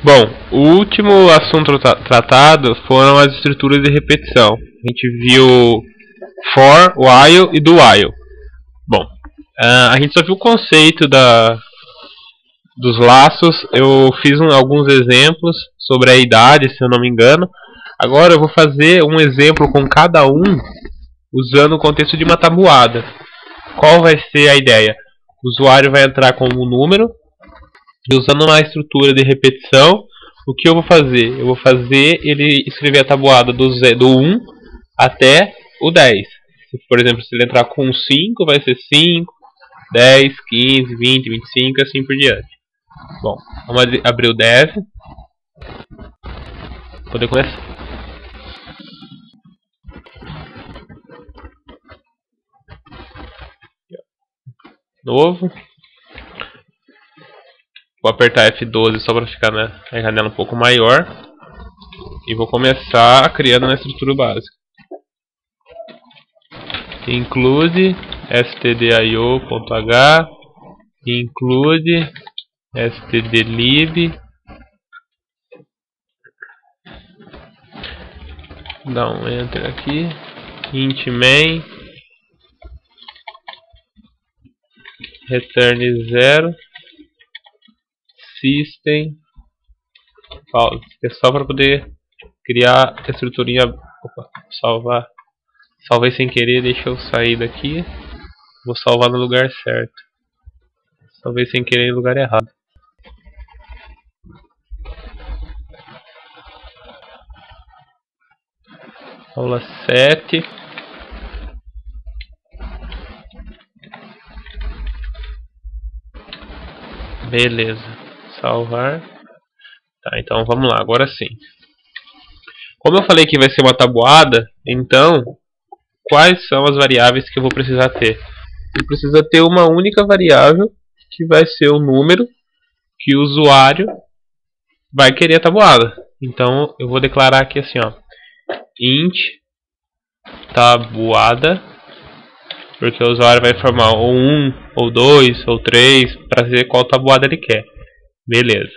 Bom, o último assunto tratado foram as estruturas de repetição. A gente viu for, while e do while. Bom, a gente só viu o conceito dos laços. Eu fiz alguns exemplos sobre a idade, se eu não me engano. Agora eu vou fazer um exemplo com cada um usando o contexto de uma tabuada. Qual vai ser a ideia? O usuário vai entrar com um número e, usando uma estrutura de repetição, o que eu vou fazer? Eu vou fazer ele escrever a tabuada do 1 até o 10. Por exemplo, se ele entrar com 5, vai ser 5, 10, 15, 20, 25, assim por diante. Bom, vamos abrir o dev. Poder começar. Novo. Vou apertar F12 só para ficar na janela um pouco maior. E vou começar criando na estrutura básica. Include stdio.h, include stdlib, dá um enter aqui, int main, return 0, system, pause. É só para poder criar a estruturinha. Opa, salvar. Salvei sem querer, deixa eu sair daqui. Vou salvar no lugar certo. Salvei sem querer no lugar errado. Aula 7. Beleza. Salvar. Tá, então vamos lá, agora sim. Como eu falei que vai ser uma tabuada, então quais são as variáveis que eu vou precisar ter? Eu preciso ter uma única variável que vai ser o número que o usuário vai querer a tabuada. Então eu vou declarar aqui assim, ó, int tabuada, porque o usuário vai informar ou 1, ou 2, ou 3 para dizer qual tabuada ele quer. Beleza.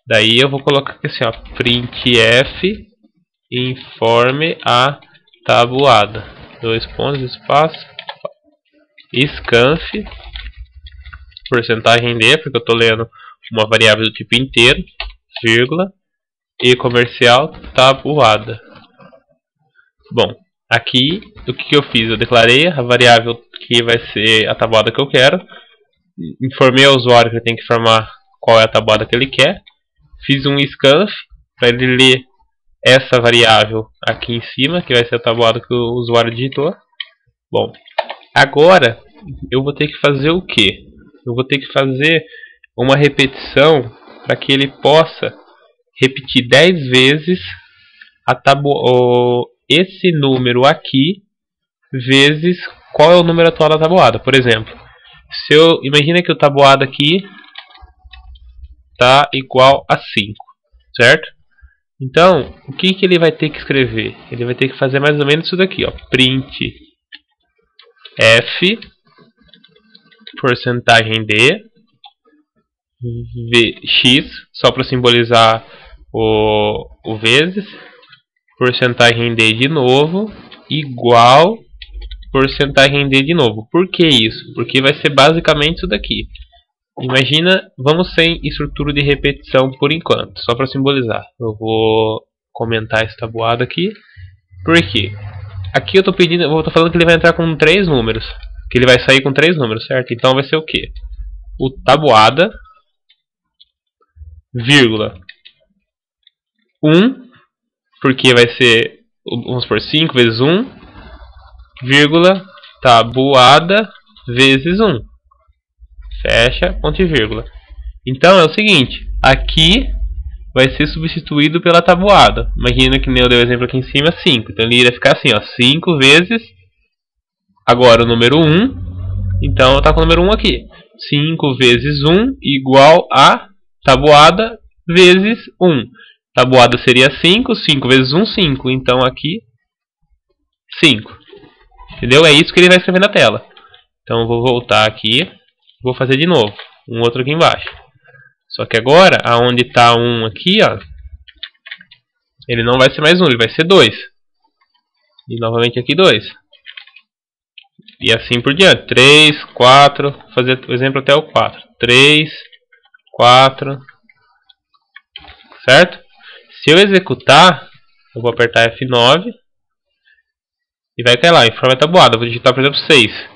Daí eu vou colocar aqui assim, ó, printf informe a tabuada. 2 pontos, espaço, scanf, porcentagem D, porque eu estou lendo uma variável do tipo inteiro, vírgula, e comercial tabuada. Bom, aqui o que eu fiz? Eu declarei a variável que vai ser a tabuada que eu quero, informei ao usuário que ele tem que informar qual é a tabuada que ele quer, fiz um scanf para ele ler essa variável aqui em cima, que vai ser a tabuada que o usuário digitou. Bom, agora eu vou ter que fazer o que? Eu vou ter que fazer uma repetição para que ele possa repetir 10 vezes esse número aqui vezes qual é o número atual da tabuada. Por exemplo, imagina que o tabuada aqui está igual a 5, certo? Então, o que ele vai ter que escrever? Ele vai ter que fazer mais ou menos isso daqui, ó, print f porcentagem d x, só para simbolizar o vezes, porcentagem d de novo, igual porcentagem d de novo. Por que isso? Porque vai ser basicamente isso daqui. Imagina, vamos sem estrutura de repetição por enquanto, só para simbolizar. Eu vou comentar essa tabuada aqui. Por quê? Aqui eu estou pedindo, eu estou falando que ele vai entrar com 3 números, que ele vai sair com 3 números, certo? Então vai ser o quê? O tabuada, vírgula, 1, porque vai ser, vamos por 5 vezes 1, vírgula, tabuada vezes 1. Fecha, ponto e vírgula. Então é o seguinte, aqui vai ser substituído pela tabuada. Imagina que nem eu dei o exemplo aqui em cima, 5. Então ele iria ficar assim, ó, 5 vezes, agora o número 1, então está com o número 1 aqui. 5 vezes 1 igual a tabuada vezes 1. Tabuada seria 5, 5 vezes 1, 5. Então aqui, 5. Entendeu? É isso que ele vai escrever na tela. Então eu vou voltar aqui. Vou fazer de novo, um outro aqui embaixo. Só que agora, aonde está 1 aqui, ó, ele não vai ser mais 1, ele vai ser 2. E novamente aqui 2. E assim por diante. 3, 4, vou fazer o exemplo até o 4. 3, 4, certo? Se eu executar, eu vou apertar F9 e vai cair lá, em forma tabuada. Vou digitar, por exemplo, 6.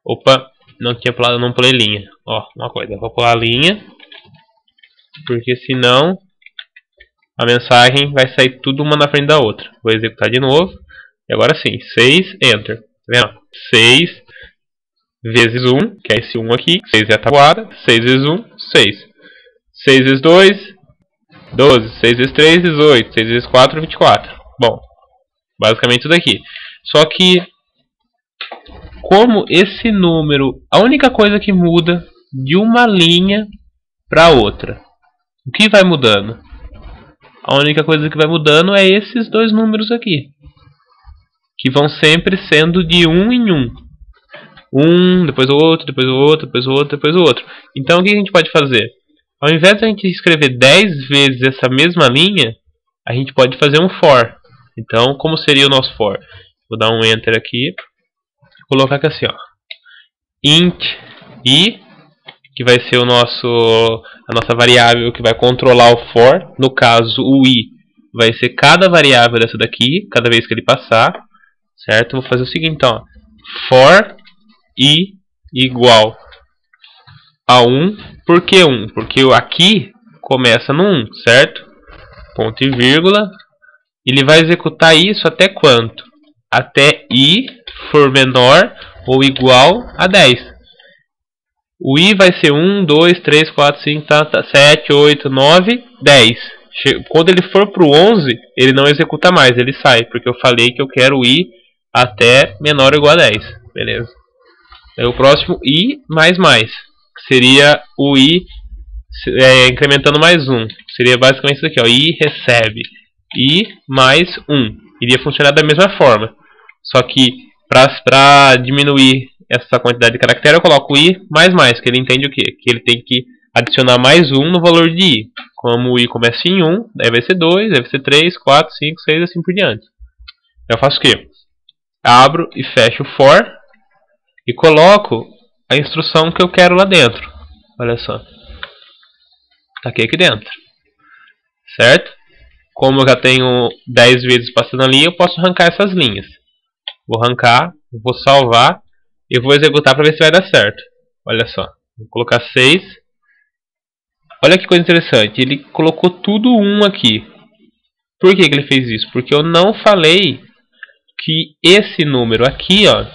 Opa, não tinha pulado, não pulei linha. Ó, uma coisa, vou pular a linha, porque senão a mensagem vai sair tudo uma na frente da outra. Vou executar de novo. E agora sim, 6, Enter. Tá vendo? 6 vezes 1, que é esse 1 aqui. 6 é a tabuada. 6 vezes 1, 6. 6 vezes 2, 12. 6 vezes 3, 18. 6 vezes 4, 24. Bom, basicamente tudo aqui. Só que, como esse número, a única coisa que muda de uma linha para outra, o que vai mudando? A única coisa que vai mudando é esses dois números aqui, que vão sempre sendo de 1 em 1. Um, depois o outro, depois o outro, depois o outro, depois o outro. Então o que a gente pode fazer? Ao invés de a gente escrever 10 vezes essa mesma linha, a gente pode fazer um for. Então, como seria o nosso for? Vou dar um enter aqui. Vou colocar aqui assim, ó. Int I, que vai ser a nossa variável que vai controlar o for. No caso, o I vai ser cada variável dessa daqui, cada vez que ele passar. Certo? Vou fazer o seguinte, então. For I igual a 1. Por que 1? Porque aqui começa no 1, certo? Ponto e vírgula. Ele vai executar isso até quanto? Até I for menor ou igual a 10. O I vai ser 1, 2, 3, 4, 5, 7, 8, 9, 10. Quando ele for para o 11, ele não executa mais, ele sai. Porque eu falei que eu quero o I até menor ou igual a 10. Beleza. Aí o próximo I mais mais. Que seria o I incrementando mais 1. Seria basicamente isso aqui, ó. I recebe I mais 1. Iria funcionar da mesma forma. Só que para diminuir essa quantidade de caractere, eu coloco I mais mais. Que ele entende o quê? Que ele tem que adicionar mais 1 no valor de I. Como o I começa em 1, daí vai ser 2, daí vai ser 3, 4, 5, 6 assim por diante. Eu faço o quê? Abro e fecho o for e coloco a instrução que eu quero lá dentro. Olha só. Tá aqui dentro. Certo? Como eu já tenho 10 vezes passando ali, eu posso arrancar essas linhas. Vou arrancar, vou salvar e vou executar para ver se vai dar certo. Olha só. Vou colocar 6. Olha que coisa interessante. Ele colocou tudo 1 aqui. Por que ele fez isso? Porque eu não falei que esse número aqui, ó,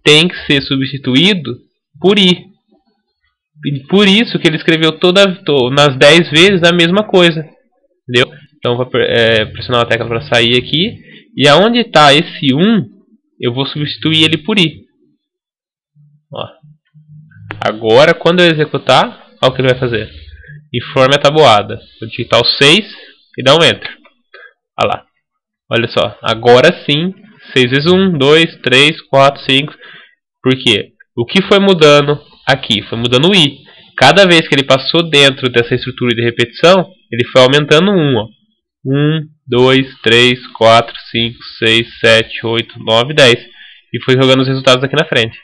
tem que ser substituído por I. Por isso que ele escreveu nas 10 vezes a mesma coisa. Entendeu? Então vou pressionar a tecla para sair aqui. E aonde está esse 1, eu vou substituir ele por I. Ó. Agora, quando eu executar, olha o que ele vai fazer. Informe a tabuada. Vou digitar o 6 e dar um Enter. Olha lá. Olha só. Agora sim, 6 vezes 1, 2, 3, 4, 5. Por quê? O que foi mudando aqui? Foi mudando o I. Cada vez que ele passou dentro dessa estrutura de repetição, ele foi aumentando 1. Ó. 1, 2, 3, 4, 5, 6, 7, 8, 9, 10. E foi jogando os resultados aqui na frente.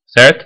Certo?